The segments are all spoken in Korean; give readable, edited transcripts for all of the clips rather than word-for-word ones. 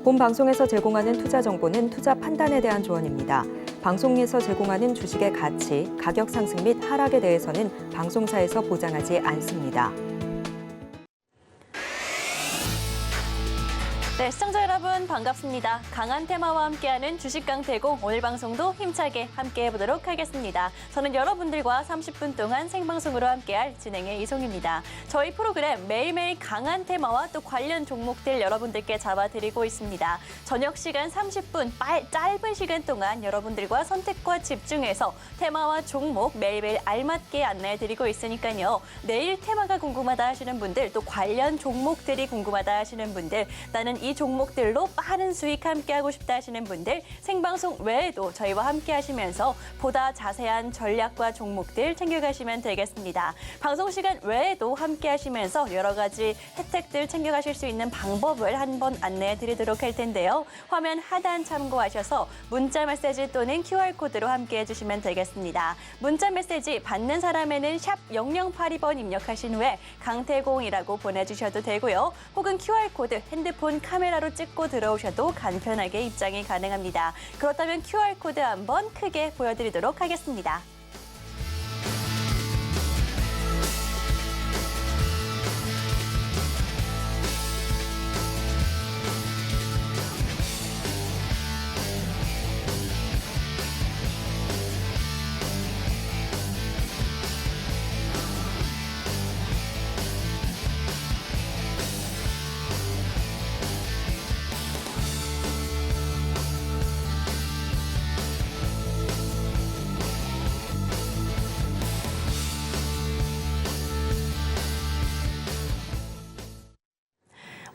본 방송에서 제공하는 투자 정보는 투자 판단에 대한 조언입니다. 방송에서 제공하는 주식의 가치, 가격 상승 및 하락에 대해서는 방송사에서 보장하지 않습니다. 네, 시청자 여러분 반갑습니다. 강한 테마와 함께하는 주식 강태공 오늘 방송도 힘차게 함께해 보도록 하겠습니다. 저는 여러분들과 30분 동안 생방송으로 함께할 진행의 이송입니다. 저희 프로그램 매일매일 강한 테마와 또 관련 종목들 여러분들께 잡아드리고 있습니다. 저녁 시간 30분 짧은 시간 동안 여러분들과 선택과 집중해서 테마와 종목 매일매일 알맞게 안내해드리고 있으니까요. 내일 테마가 궁금하다 하시는 분들 또 관련 종목들이 궁금하다 하시는 분들 나는 이 종목들로 빠른 수익 함께하고 싶다 하시는 분들 생방송 외에도 저희와 함께 하시면서 보다 자세한 전략과 종목들 챙겨가시면 되겠습니다. 방송 시간 외에도 함께 하시면서 여러 가지 혜택들 챙겨가실 수 있는 방법을 한번 안내해 드리도록 할 텐데요. 화면 하단 참고하셔서 문자 메시지 또는 QR코드로 함께 해주시면 되겠습니다. 문자 메시지 받는 사람에는 샵 0082번 입력하신 후에 강태공이라고 보내주셔도 되고요. 혹은 QR코드 핸드폰 카메라로 찍고 들어오셔도 간편하게 입장이 가능합니다. 그렇다면 QR코드 한번 크게 보여드리도록 하겠습니다.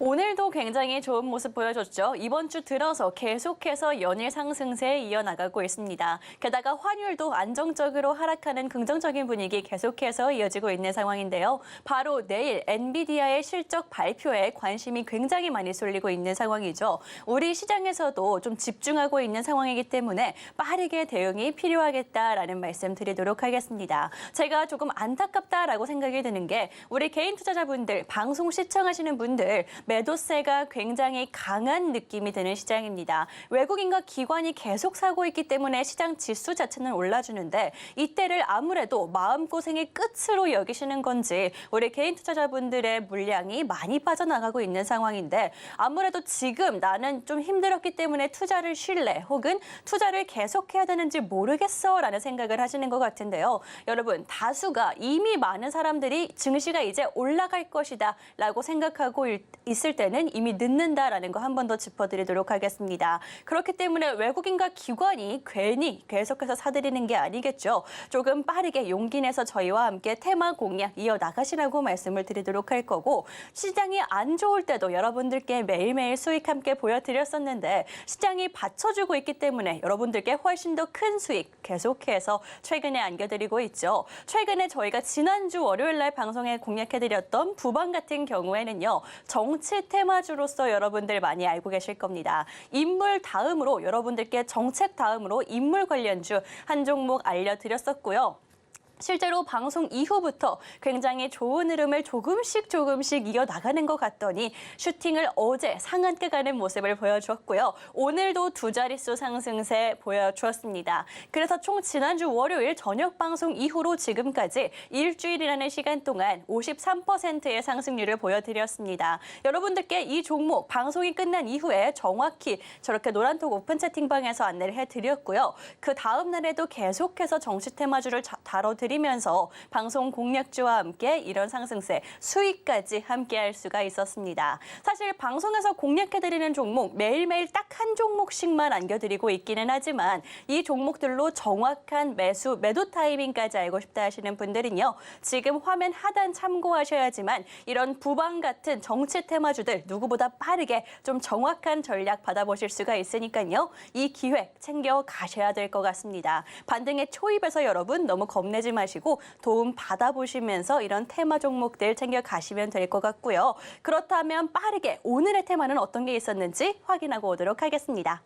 오늘도 굉장히 좋은 모습 보여줬죠. 이번 주 들어서 계속해서 연일 상승세에 이어나가고 있습니다. 게다가 환율도 안정적으로 하락하는 긍정적인 분위기 계속해서 이어지고 있는 상황인데요. 바로 내일 엔비디아의 실적 발표에 관심이 굉장히 많이 쏠리고 있는 상황이죠. 우리 시장에서도 좀 집중하고 있는 상황이기 때문에 빠르게 대응이 필요하겠다라는 말씀 드리도록 하겠습니다. 제가 조금 안타깝다라고 생각이 드는 게 우리 개인 투자자분들, 방송 시청하시는 분들 매도세가 굉장히 강한 느낌이 드는 시장입니다. 외국인과 기관이 계속 사고 있기 때문에 시장 지수 자체는 올라주는데 이때를 아무래도 마음고생의 끝으로 여기시는 건지 우리 개인 투자자분들의 물량이 많이 빠져나가고 있는 상황인데 아무래도 지금 나는 좀 힘들었기 때문에 투자를 쉴래 혹은 투자를 계속해야 되는지 모르겠어라는 생각을 하시는 것 같은데요. 여러분 다수가 이미 많은 사람들이 증시가 이제 올라갈 것이다 라고 생각하고 있을 때는 이미 늦는다라는 거 한 번 더 짚어드리도록 하겠습니다. 그렇기 때문에 외국인과 기관이 괜히 계속해서 사들이는 게 아니겠죠. 조금 빠르게 용기 내서 저희와 함께 테마 공략 이어나가시라고 말씀을 드리도록 할 거고 시장이 안 좋을 때도 여러분들께 매일매일 수익 함께 보여드렸었는데 시장이 받쳐주고 있기 때문에 여러분들께 훨씬 더 큰 수익 계속해서 최근에 안겨드리고 있죠. 최근에 저희가 지난주 월요일 날 방송에 공략해드렸던 부방 같은 경우에는요. 정치 테마주로서 여러분들 많이 알고 계실 겁니다. 인물 다음으로 여러분들께 정책 다음으로 인물 관련주 한 종목 알려드렸었고요. 실제로 방송 이후부터 굉장히 좋은 흐름을 조금씩 이어나가는 것 같더니 슈팅을 어제 상한가 가는 모습을 보여주었고요. 오늘도 두 자릿수 상승세 보여주었습니다. 그래서 총 지난주 월요일 저녁 방송 이후로 지금까지 일주일이라는 시간 동안 53%의 상승률을 보여드렸습니다. 여러분들께 이 종목 방송이 끝난 이후에 정확히 저렇게 노란톡 오픈 채팅방에서 안내를 해드렸고요. 그 다음 날에도 계속해서 정치 테마주를 다뤄드리면서 방송 공략주와 함께 이런 상승세, 수익까지 함께할 수가 있었습니다. 사실 방송에서 공략해드리는 종목 매일매일 딱 한 종목씩만 안겨드리고 있기는 하지만 이 종목들로 정확한 매도 타이밍까지 알고 싶다 하시는 분들은요. 지금 화면 하단 참고하셔야지만 이런 부방 같은 정치 테마주들 누구보다 빠르게 좀 정확한 전략 받아보실 수가 있으니까요. 이 기회 챙겨 가셔야 될 것 같습니다. 반등의 초입에서 여러분 너무 겁내지 마시고 도움 받아보시면서 이런 테마 종목들 챙겨 가시면 될 것 같고요. 그렇다면 빠르게 오늘의 테마는 어떤 게 있었는지 확인하고 오도록 하겠습니다.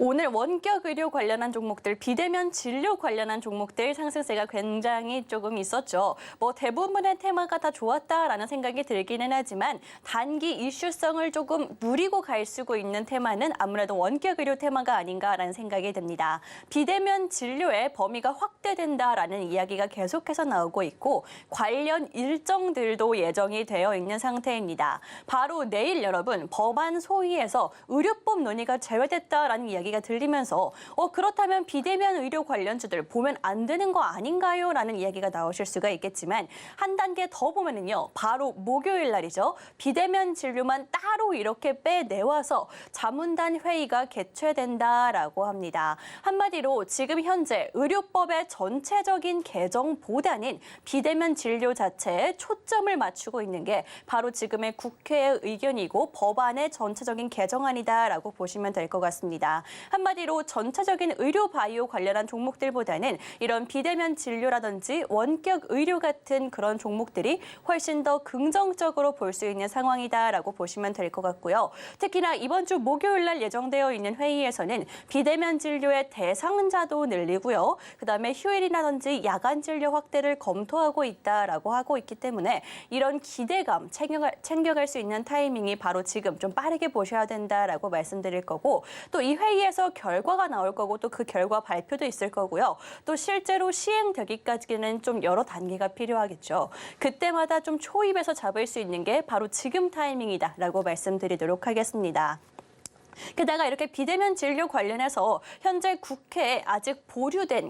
오늘 원격 의료 관련한 종목들, 비대면 진료 관련한 종목들 상승세가 굉장히 조금 있었죠. 뭐 대부분의 테마가 다 좋았다라는 생각이 들기는 하지만 단기 이슈성을 조금 누리고 갈 수 있는 테마는 아무래도 원격 의료 테마가 아닌가라는 생각이 듭니다. 비대면 진료의 범위가 확대된다라는 이야기가 계속해서 나오고 있고 관련 일정들도 예정이 되어 있는 상태입니다. 바로 내일 여러분 법안 소위에서 의료법 논의가 제외됐다라는 이야기가 들리면서 그렇다면 비대면 의료 관련주들 보면 안 되는 거 아닌가요? 라는 이야기가 나오실 수가 있겠지만 한 단계 더 보면은요. 바로 목요일 날이죠. 비대면 진료만 따로 이렇게 빼내와서 자문단 회의가 개최된다라고 합니다. 한마디로 지금 현재 의료법의 전체적인 개정보다는 비대면 진료 자체에 초점을 맞추고 있는 게 바로 지금의 국회의 의견이고 법안의 전체적인 개정안이다라고 보시면 될 것 같습니다. 한마디로 전체적인 의료 바이오 관련한 종목들보다는 이런 비대면 진료라든지 원격 의료 같은 그런 종목들이 훨씬 더 긍정적으로 볼 수 있는 상황이다라고 보시면 될 것 같고요. 특히나 이번 주 목요일 날 예정되어 있는 회의에서는 비대면 진료의 대상자도 늘리고요. 그다음에 휴일이라든지 야간 진료 확대를 검토하고 있다라고 하고 있기 때문에 이런 기대감 챙겨갈 수 있는 타이밍이 바로 지금 좀 빠르게 보셔야 된다라고 말씀드릴 거고 또 이 회의에서 결과가 나올 거고 또 그 결과 발표도 있을 거고요. 또 실제로 시행되기까지는 좀 여러 단계가 필요하겠죠. 그때마다 좀 초입에서 잡을 수 있는 게 바로 지금 타이밍이다라고 말씀드리도록 하겠습니다. 게다가 이렇게 비대면 진료 관련해서 현재 국회에 아직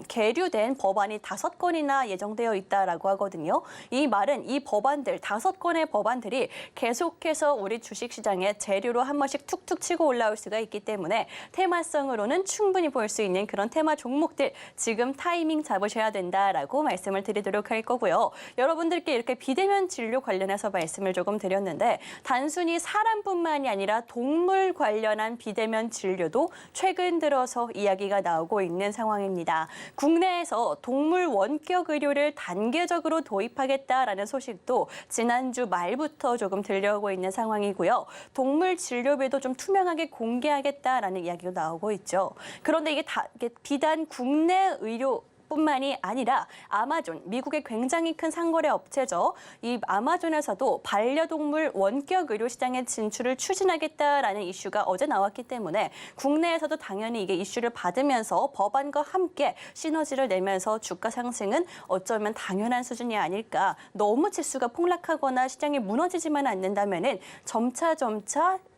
계류된 법안이 5건이나 예정되어 있다라고 하거든요. 이 말은 이 법안들 5건의 법안들이 계속해서 우리 주식시장에 재료로 한 번씩 툭툭 치고 올라올 수가 있기 때문에 테마성으로는 충분히 볼 수 있는 그런 테마 종목들 지금 타이밍 잡으셔야 된다라고 말씀을 드리도록 할 거고요. 여러분들께 이렇게 비대면 진료 관련해서 말씀을 조금 드렸는데 단순히 사람뿐만이 아니라 동물 관련한 비대면 진료도 최근 들어서 이야기가 나오고 있는 상황입니다. 국내에서 동물 원격 의료를 단계적으로 도입하겠다라는 소식도 지난주 말부터 조금 들려오고 있는 상황이고요. 동물 진료비도 좀 투명하게 공개하겠다라는 이야기가 나오고 있죠. 그런데 이게 비단 국내 의료 뿐만이 아니라 아마존, 미국의 굉장히 큰 상거래 업체죠. 이 아마존에서도 반려동물 원격 의료 시장의 진출을 추진하겠다라는 이슈가 어제 나왔기 때문에 국내에서도 당연히 이게 이슈를 받으면서 법안과 함께 시너지를 내면서 주가 상승은 어쩌면 당연한 수준이 아닐까. 너무 지수가 폭락하거나 시장이 무너지지만 않는다면은 점차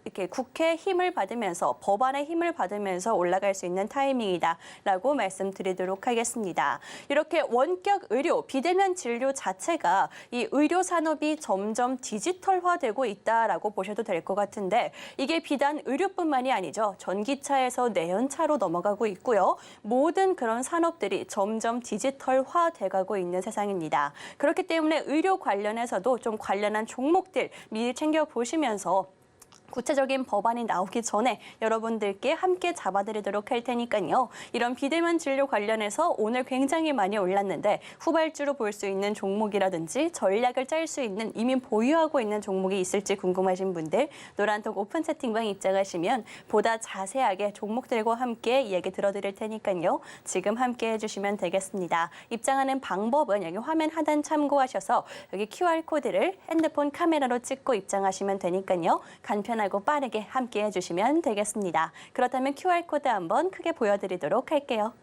이렇게 국회의 힘을 받으면서 법안의 힘을 받으면서 올라갈 수 있는 타이밍이다라고 말씀드리도록 하겠습니다. 이렇게 원격 의료, 비대면 진료 자체가 이 의료 산업이 점점 디지털화되고 있다라고 보셔도 될 것 같은데 이게 비단 의료뿐만이 아니죠. 전기차에서 내연차로 넘어가고 있고요. 모든 그런 산업들이 점점 디지털화돼가고 있는 세상입니다. 그렇기 때문에 의료 관련해서도 좀 관련한 종목들 미리 챙겨보시면서 구체적인 법안이 나오기 전에 여러분들께 함께 잡아드리도록 할 테니까요. 이런 비대면 진료 관련해서 오늘 굉장히 많이 올랐는데 후발주로 볼 수 있는 종목이라든지 전략을 짤 수 있는 이미 보유하고 있는 종목이 있을지 궁금하신 분들 노란톡 오픈 채팅방 입장하시면 보다 자세하게 종목들과 함께 이야기 들어드릴 테니까요. 지금 함께 해주시면 되겠습니다. 입장하는 방법은 여기 화면 하단 참고하셔서 여기 QR코드를 핸드폰 카메라로 찍고 입장하시면 되니까요. 간편하고 빠르게 함께 해주시면 되겠습니다. 그렇다면 QR코드 한번 크게 보여드리도록 할게요.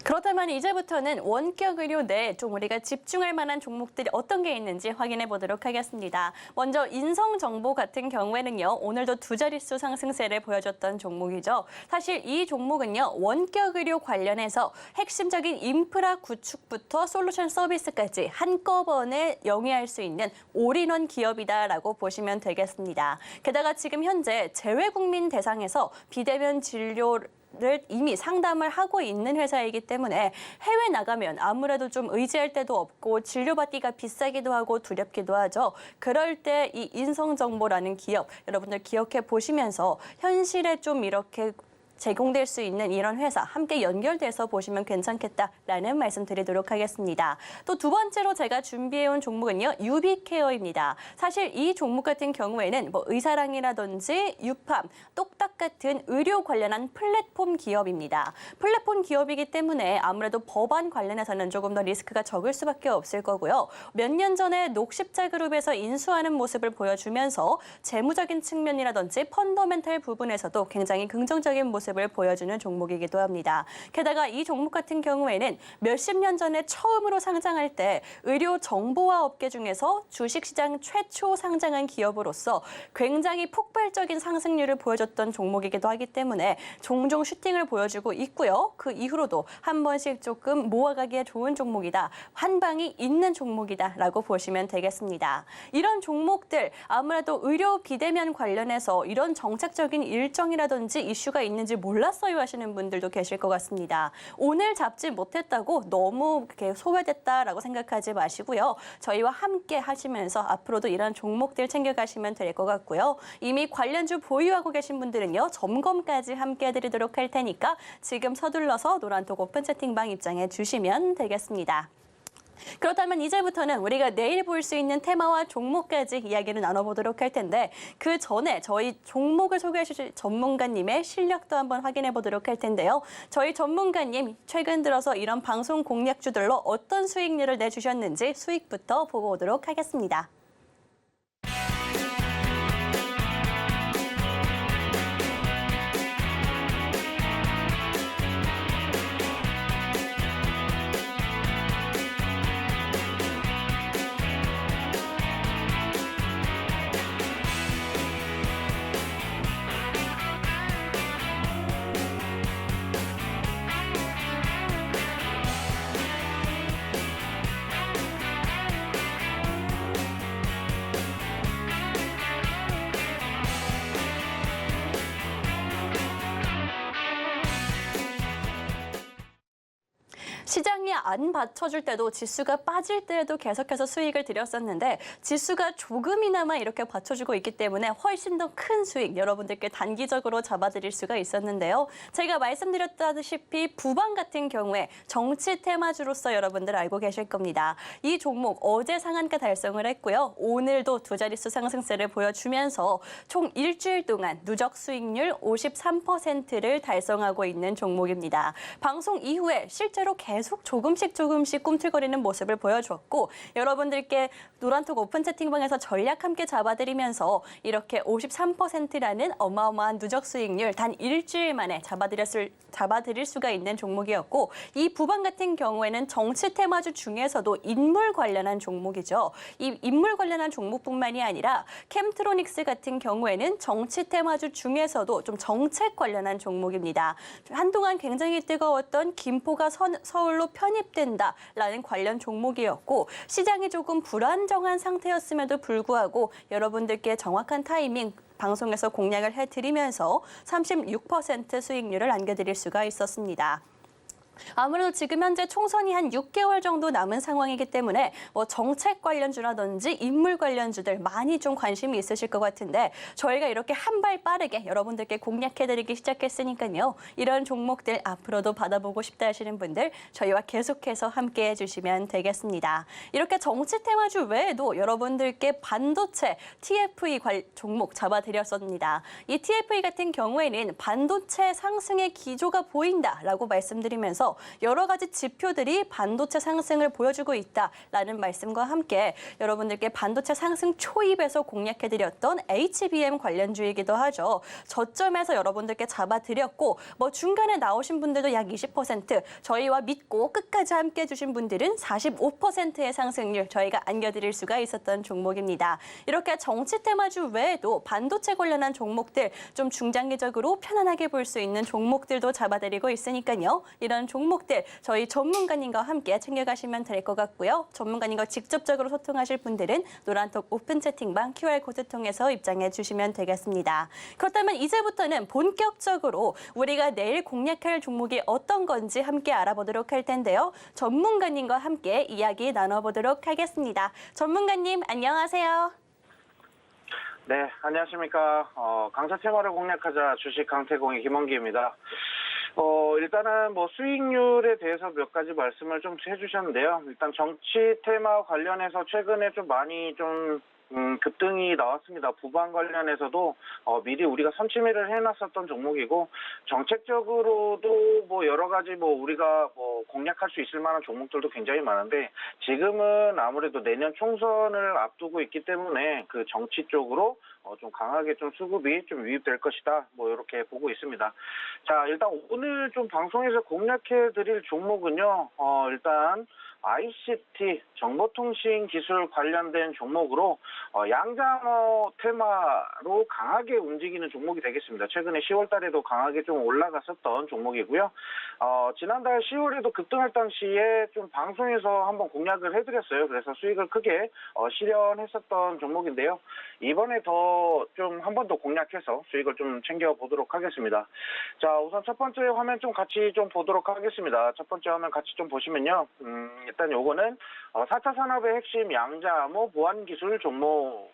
그렇다면 이제부터는 원격 의료 내에 좀 우리가 집중할 만한 종목들이 어떤 게 있는지 확인해 보도록 하겠습니다. 먼저 인성정보 같은 경우에는요, 오늘도 두 자릿수 상승세를 보여줬던 종목이죠. 사실 이 종목은요, 원격 의료 관련해서 핵심적인 인프라 구축부터 솔루션 서비스까지 한꺼번에 영위할 수 있는 올인원 기업이다라고 보시면 되겠습니다. 게다가 지금 현재 재외국민 대상에서 비대면 진료를 이미 상담을 하고 있는 회사이기 때문에 해외 나가면 아무래도 좀 의지할 데도 없고 진료받기가 비싸기도 하고 두렵기도 하죠. 그럴 때 이 인성정보라는 기업 여러분들 기억해 보시면서 현실에 좀 이렇게 제공될 수 있는 이런 회사 함께 연결돼서 보시면 괜찮겠다라는 말씀 드리도록 하겠습니다. 또 두 번째로 제가 준비해온 종목은요, 유비케어입니다. 사실 이 종목 같은 경우에는 뭐 의사랑이라든지 유팜, 똑딱 같은 의료 관련한 플랫폼 기업입니다. 플랫폼 기업이기 때문에 아무래도 법안 관련해서는 조금 더 리스크가 적을 수밖에 없을 거고요. 몇 년 전에 녹십자 그룹에서 인수하는 모습을 보여주면서 재무적인 측면이라든지 펀더멘탈 부분에서도 굉장히 긍정적인 모습을 보여주는 종목이기도 합니다. 게다가 이 종목 같은 경우에는 몇십 년 전에 처음으로 상장할 때 의료 정보화 업계 중에서 주식시장 최초 상장한 기업으로서 굉장히 폭발적인 상승률을 보여줬던 종목이기도 하기 때문에 종종 슈팅을 보여주고 있고요. 그 이후로도 한 번씩 조금 모아가기에 좋은 종목이다. 한 방이 있는 종목이다라고 보시면 되겠습니다. 이런 종목들 아무래도 의료 비대면 관련해서 이런 정책적인 일정이라든지 이슈가 있는지 몰랐어요 하시는 분들도 계실 것 같습니다. 오늘 잡지 못했다고 너무 이렇게 소외됐다라고 생각하지 마시고요. 저희와 함께 하시면서 앞으로도 이런 종목들 챙겨가시면 될 것 같고요. 이미 관련주 보유하고 계신 분들은요, 점검까지 함께 해드리도록 할 테니까 지금 서둘러서 노란톡 오픈 채팅방 입장해 주시면 되겠습니다. 그렇다면 이제부터는 우리가 내일 볼 수 있는 테마와 종목까지 이야기를 나눠보도록 할 텐데 그 전에 저희 종목을 소개해 주실 전문가님의 실력도 한번 확인해 보도록 할 텐데요. 저희 전문가님 최근 들어서 이런 방송 공략주들로 어떤 수익률을 내주셨는지 수익부터 보고 오도록 하겠습니다. 시장이 안 받쳐줄 때도 지수가 빠질 때에도 계속해서 수익을 드렸었는데 지수가 조금이나마 이렇게 받쳐주고 있기 때문에 훨씬 더 큰 수익 여러분들께 단기적으로 잡아드릴 수가 있었는데요. 제가 말씀드렸다시피 부방 같은 경우에 정치 테마주로서 여러분들 알고 계실 겁니다. 이 종목 어제 상한가 달성을 했고요. 오늘도 두 자릿수 상승세를 보여주면서 총 일주일 동안 누적 수익률 53%를 달성하고 있는 종목입니다. 방송 이후에 실제로 계속 조금씩 꿈틀거리는 모습을 보여줬고 여러분들께 노란톡 오픈 채팅방에서 전략 함께 잡아드리면서 이렇게 53%라는 어마어마한 누적 수익률 단 일주일 만에 잡아드릴 수가 있는 종목이었고 이 부방 같은 경우에는 정치 테마주 중에서도 인물 관련한 종목이죠. 이 인물 관련한 종목뿐만이 아니라 캠트로닉스 같은 경우에는 정치 테마주 중에서도 좀 정책 관련한 종목입니다. 한동안 굉장히 뜨거웠던 김포가 서울로 편입된다라는 관련 종목이었고 시장이 조금 불안정한 상태였음에도 불구하고 여러분들께 정확한 타이밍 방송에서 공략을 해드리면서 36% 수익률을 안겨드릴 수가 있었습니다. 아무래도 지금 현재 총선이 한 6개월 정도 남은 상황이기 때문에 뭐 정책 관련주라든지 인물 관련주들 많이 좀 관심이 있으실 것 같은데 저희가 이렇게 한 발 빠르게 여러분들께 공략해드리기 시작했으니까요. 이런 종목들 앞으로도 받아보고 싶다 하시는 분들 저희와 계속해서 함께해 주시면 되겠습니다. 이렇게 정치 테마주 외에도 여러분들께 반도체 TFE 종목 잡아드렸습니다. 이 TFE 같은 경우에는 반도체 상승의 기조가 보인다라고 말씀드리면서 하시면서 여러 가지 지표들이 반도체 상승을 보여주고 있다라는 말씀과 함께 여러분들께 반도체 상승 초입에서 공략해드렸던 HBM 관련주이기도 하죠. 저점에서 여러분들께 잡아드렸고 중간에 나오신 분들도 약 20%, 저희와 믿고 끝까지 함께 해주신 분들은 45%의 상승률 저희가 안겨드릴 수가 있었던 종목입니다. 이렇게 정치 테마주 외에도 반도체 관련한 종목들 좀 중장기적으로 편안하게 볼 수 있는 종목들도 잡아드리고 있으니까요. 이런 종목들 저희 전문가님과 함께 챙겨가시면 될 것 같고요. 전문가님과 직접적으로 소통하실 분들은 노란톡 오픈 채팅방 QR코드 통해서 입장해 주시면 되겠습니다. 그렇다면 이제부터는 본격적으로 우리가 내일 공략할 종목이 어떤 건지 함께 알아보도록 할 텐데요. 전문가님과 함께 이야기 나눠보도록 하겠습니다. 전문가님 안녕하세요. 네, 안녕하십니까. 강사 테마를 공략하자 주식 강태공의 김원기입니다. 일단은 수익률에 대해서 몇 가지 말씀을 좀 해주셨는데요. 일단 정치 테마 관련해서 최근에 좀 많이 급등이 나왔습니다. 부방 관련해서도 미리 우리가 선취매를 해놨었던 종목이고, 정책적으로도 여러 가지 우리가 공략할 수 있을 만한 종목들도 굉장히 많은데, 지금은 아무래도 내년 총선을 앞두고 있기 때문에 그 정치 쪽으로 좀 강하게 좀 수급이 좀 유입될 것이다. 이렇게 보고 있습니다. 자, 일단 오늘 좀 방송에서 공략해 드릴 종목은요, 일단 ICT 정보통신 기술 관련된 종목으로 양장어 테마로 강하게 움직이는 종목이 되겠습니다. 최근에 10월 달에도 강하게 좀 올라갔었던 종목이고요. 지난달 10월에도 급등할 당시에 좀 방송에서 한번 공략을 해드렸어요. 그래서 수익을 크게 실현했었던 종목인데요. 이번에 더 좀 한 번 더 공략해서 수익을 좀 챙겨보도록 하겠습니다. 자, 우선 첫 번째 화면 좀 같이 좀 보도록 하겠습니다. 첫 번째 화면 같이 좀 보시면요. 일단 요거는 4차 산업의 핵심 양자암호 보안기술 종목.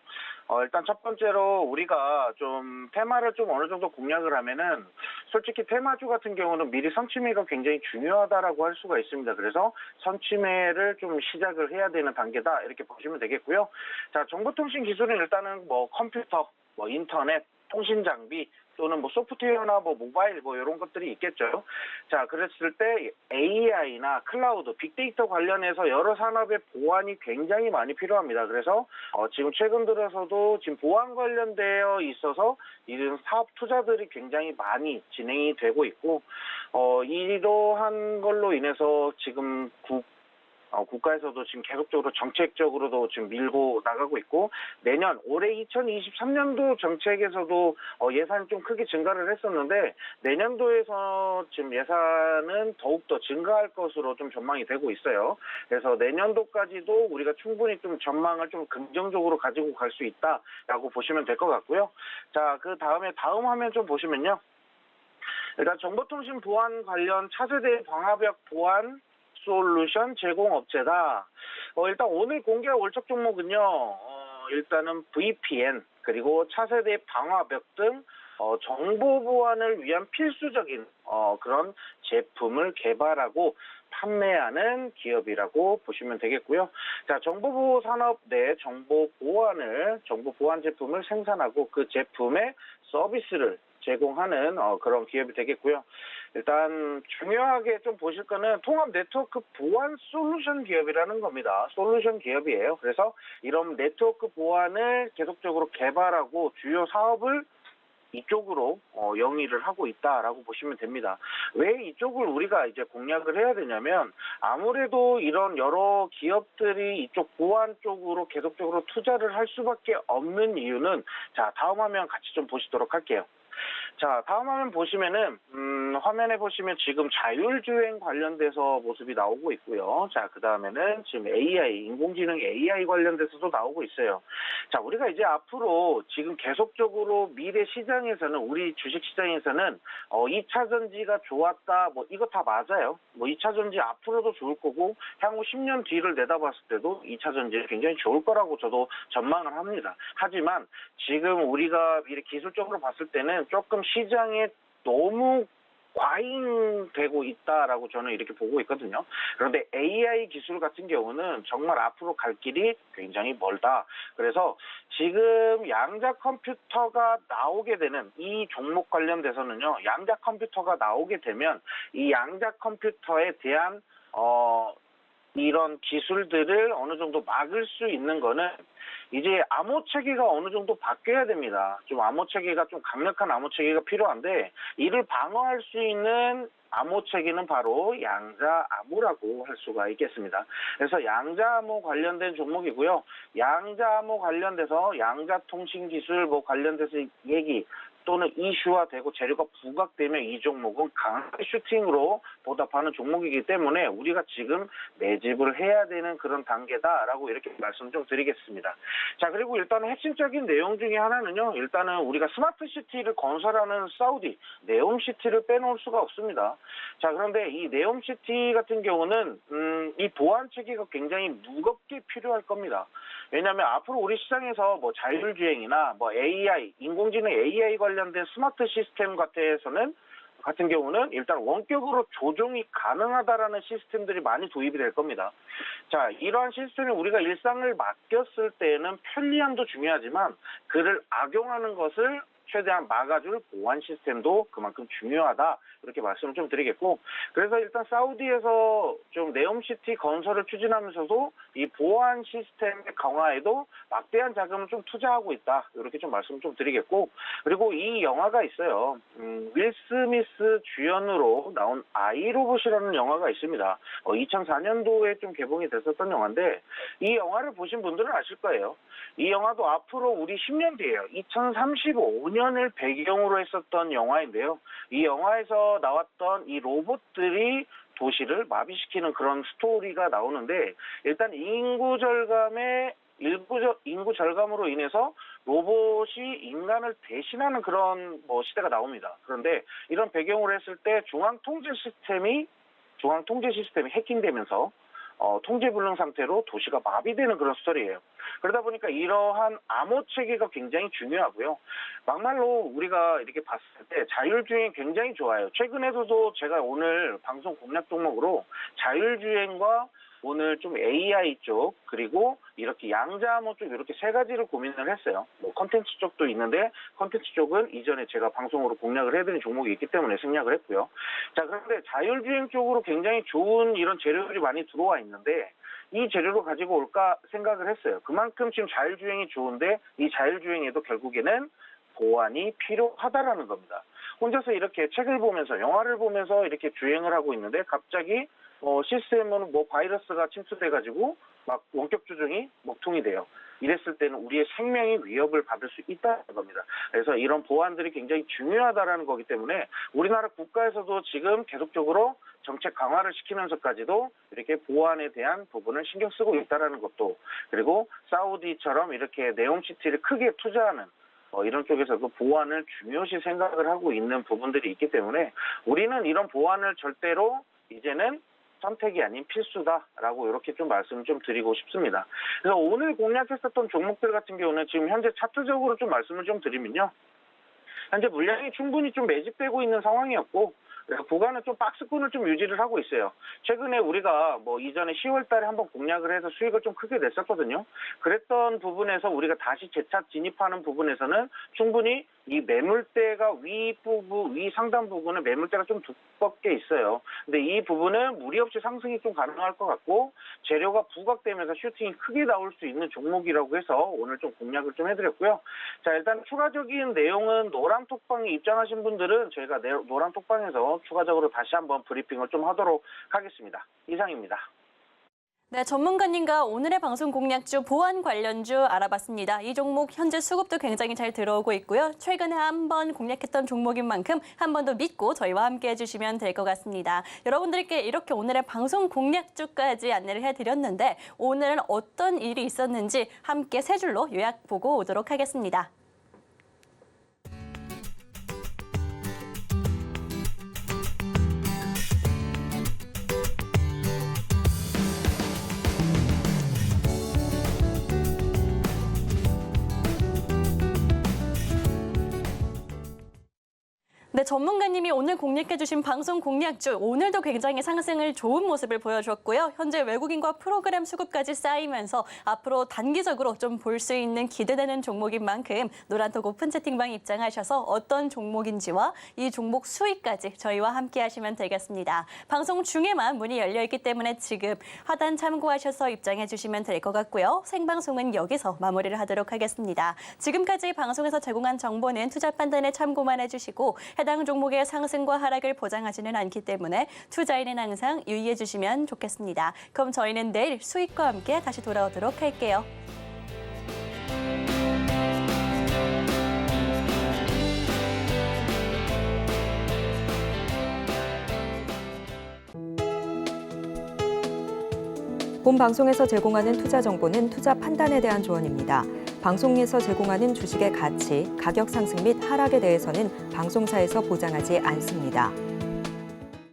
일단 첫 번째로 우리가 좀 테마를 좀 어느 정도 공략을 하면은 솔직히 테마주 같은 경우는 미리 선취매가 굉장히 중요하다라고 할 수가 있습니다. 그래서 선취매를 좀 시작을 해야 되는 단계다 이렇게 보시면 되겠고요. 자, 정보통신 기술은 일단은 컴퓨터, 인터넷, 통신 장비 또는 소프트웨어나 모바일 이런 것들이 있겠죠. 자, 그랬을 때 AI나 클라우드, 빅데이터 관련해서 여러 산업의 보안이 굉장히 많이 필요합니다. 그래서 지금 최근 들어서도 지금 보안 관련되어 있어서 이런 사업 투자들이 굉장히 많이 진행이 되고 있고, 이러한 걸로 인해서 지금 국가에서도 지금 계속적으로 정책적으로도 지금 밀고 나가고 있고, 내년 올해 2023년도 정책에서도 예산이 좀 크게 증가를 했었는데, 내년도에서 지금 예산은 더욱더 증가할 것으로 좀 전망이 되고 있어요. 그래서 내년도까지도 우리가 충분히 좀 전망을 좀 긍정적으로 가지고 갈 수 있다라고 보시면 될 것 같고요. 자, 그 다음에 다음 화면 좀 보시면요. 일단 정보통신 보안 관련 차세대 방화벽 보안 솔루션 제공업체다. 일단 오늘 공개할 월척 종목은요. 일단은 VPN 그리고 차세대 방화벽 등 정보 보안을 위한 필수적인 그런 제품을 개발하고 판매하는 기업이라고 보시면 되겠고요. 자, 정보보호 산업 내 정보 보안 제품을 생산하고 그 제품의 서비스를 제공하는 그런 기업이 되겠고요. 일단 중요하게 좀 보실 거는 통합 네트워크 보안 솔루션 기업이라는 겁니다. 솔루션 기업이에요. 그래서 이런 네트워크 보안을 계속적으로 개발하고 주요 사업을 이쪽으로 영위를 하고 있다라고 보시면 됩니다. 왜 이쪽을 우리가 이제 공략을 해야 되냐면, 아무래도 이런 여러 기업들이 이쪽 보안 쪽으로 계속적으로 투자를 할 수밖에 없는 이유는, 자, 다음 화면 같이 좀 보시도록 할게요. 자, 다음 화면 보시면은 화면에 보시면 지금 자율주행 관련돼서 모습이 나오고 있고요. 자, 그 다음에는 지금 AI, 인공지능 AI 관련돼서도 나오고 있어요. 자, 우리가 이제 앞으로 지금 계속적으로 미래 시장에서는, 우리 주식시장에서는 2차 전지가 좋았다, 이거 다 맞아요. 2차 전지 앞으로도 좋을 거고, 향후 10년 뒤를 내다봤을 때도 2차 전지는 굉장히 좋을 거라고 저도 전망을 합니다. 하지만 지금 우리가 미래 기술적으로 봤을 때는 조금 시장에 너무 과잉되고 있다라고 저는 이렇게 보고 있거든요. 그런데 AI 기술 같은 경우는 정말 앞으로 갈 길이 굉장히 멀다. 그래서 지금 양자 컴퓨터가 나오게 되는 이 종목 관련돼서는요. 양자 컴퓨터가 나오게 되면 이 양자 컴퓨터에 대한 이런 기술들을 어느 정도 막을 수 있는 거는 이제 암호체계가 어느 정도 바뀌어야 됩니다. 좀 암호체계가 좀 강력한 암호체계가 필요한데 이를 방어할 수 있는 암호체계는 바로 양자암호라고 할 수가 있겠습니다. 그래서 양자암호 관련된 종목이고요. 양자암호 관련돼서 양자통신기술 관련돼서 얘기 또는 이슈화되고 재료가 부각되면 이 종목은 강하게 슈팅으로 보답하는 종목이기 때문에 우리가 지금 매집을 해야 되는 그런 단계다라고 이렇게 말씀 좀 드리겠습니다. 자, 그리고 일단은 핵심적인 내용 중에 하나는요. 일단은 우리가 스마트시티를 건설하는 사우디 네옴시티를 빼놓을 수가 없습니다. 자, 그런데 이 네옴시티 같은 경우는 이 보안 체계가 굉장히 무겁게 필요할 겁니다. 왜냐하면 앞으로 우리 시장에서 자율주행이나 AI, 인공지능 AI 관련된 스마트 시스템 같은 경우는 일단 원격으로 조종이 가능하다라는 시스템들이 많이 도입이 될 겁니다. 자, 이러한 시스템이 우리가 일상을 맡겼을 때는 편리함도 중요하지만 그를 악용하는 것을 최대한 막아줄 보안 시스템도 그만큼 중요하다. 이렇게 말씀을 좀 드리겠고, 그래서 일단 사우디에서 좀 네옴시티 건설을 추진하면서도 이 보안 시스템의 강화에도 막대한 자금을 좀 투자하고 있다. 이렇게 좀 말씀 좀 드리겠고, 그리고 이 영화가 있어요. 윌 스미스 주연으로 나온 아이로봇이라는 영화가 있습니다. 2004년도에 좀 개봉이 됐었던 영화인데 이 영화를 보신 분들은 아실 거예요. 이 영화도 앞으로 우리 10년 뒤에요. 2035년을 배경으로 했었던 영화인데요. 이 영화에서 나왔던 이 로봇들이 도시를 마비시키는 그런 스토리가 나오는데 일단 인구 절감으로 인해서 로봇이 인간을 대신하는 그런 시대가 나옵니다. 그런데 이런 배경으로 했을 때 중앙 통제 시스템이 해킹되면서 통제불능 상태로 도시가 마비되는 그런 스토리예요. 그러다 보니까 이러한 암호 체계가 굉장히 중요하고요. 막말로 우리가 이렇게 봤을 때 자율주행 굉장히 좋아요. 최근에도 제가 오늘 방송 공략 종목으로 자율주행과 오늘 좀 AI 쪽 그리고 이렇게 양자암호 쪽 이렇게 세 가지를 고민을 했어요. 컨텐츠 쪽도 있는데 컨텐츠 쪽은 이전에 제가 방송으로 공략을 해드린 종목이 있기 때문에 생략을 했고요. 자, 그런데 자율주행 쪽으로 굉장히 좋은 이런 재료들이 많이 들어와 있는데 이 재료를 가지고 올까 생각을 했어요. 그만큼 지금 자율주행이 좋은데 이 자율주행에도 결국에는 보안이 필요하다라는 겁니다. 혼자서 이렇게 책을 보면서 영화를 보면서 이렇게 주행을 하고 있는데 갑자기 시스템은 바이러스가 침투돼가지고 막 원격 조종이 먹통이 돼요. 이랬을 때는 우리의 생명이 위협을 받을 수 있다는 겁니다. 그래서 이런 보안들이 굉장히 중요하다라는 거기 때문에 우리나라 국가에서도 지금 계속적으로 정책 강화를 시키면서까지도 이렇게 보안에 대한 부분을 신경 쓰고 있다라는 것도, 그리고 사우디처럼 이렇게 네옴시티를 크게 투자하는 이런 쪽에서도 보안을 중요시 생각을 하고 있는 부분들이 있기 때문에 우리는 이런 보안을 절대로 이제는 선택이 아닌 필수다라고 이렇게 좀 말씀을 좀 드리고 싶습니다. 그래서 오늘 공략했었던 종목들 같은 경우는 지금 현재 차트적으로 좀 말씀을 좀 드리면요. 현재 물량이 충분히 좀 매집되고 있는 상황이었고 구간은 좀 박스권을 좀 유지를 하고 있어요. 최근에 우리가 이전에 10월 달에 한번 공략을 해서 수익을 좀 크게 냈었거든요. 그랬던 부분에서 우리가 다시 재차 진입하는 부분에서는 충분히 이 매물대가 위 상단 부분은 매물대가 좀 두껍게 있어요. 근데 이 부분은 무리 없이 상승이 좀 가능할 것 같고 재료가 부각되면서 슈팅이 크게 나올 수 있는 종목이라고 해서 오늘 좀 공략을 좀 해드렸고요. 자, 일단 추가적인 내용은 노란톡방에 입장하신 분들은 저희가 노란톡방에서 추가적으로 다시 한번 브리핑을 좀 하도록 하겠습니다. 이상입니다. 네, 전문가님과 오늘의 방송 공략주 보안 관련주 알아봤습니다. 이 종목 현재 수급도 굉장히 잘 들어오고 있고요. 최근에 한번 공략했던 종목인 만큼 한 번 더 믿고 저희와 함께 해주시면 될 것 같습니다. 여러분들께 이렇게 오늘의 방송 공략주까지 안내를 해드렸는데 오늘은 어떤 일이 있었는지 함께 세 줄로 요약 보고 오도록 하겠습니다. 네, 전문가님이 오늘 공략해주신 방송 공략주, 오늘도 굉장히 상승을 좋은 모습을 보여주었고요. 현재 외국인과 프로그램 수급까지 쌓이면서 앞으로 단기적으로 좀 볼 수 있는 기대되는 종목인 만큼 노란톡 오픈 채팅방에 입장하셔서 어떤 종목인지와 이 종목 수익까지 저희와 함께 하시면 되겠습니다. 방송 중에만 문이 열려있기 때문에 지금 하단 참고하셔서 입장해 주시면 될 것 같고요. 생방송은 여기서 마무리를 하도록 하겠습니다. 지금까지 방송에서 제공한 정보는 투자 판단에 참고만 해주시고 해당 종목의 상승과 하락을 보장하지는 않기 때문에 투자에는 항상 유의해 주시면 좋겠습니다. 그럼 저희는 내일 수익과 함께 다시 돌아오도록 할게요. 본 방송에서 제공하는 투자 정보는 투자 판단에 대한 조언입니다. 방송에서 제공하는 주식의 가치, 가격 상승 및 하락에 대해서는 방송사에서 보장하지 않습니다.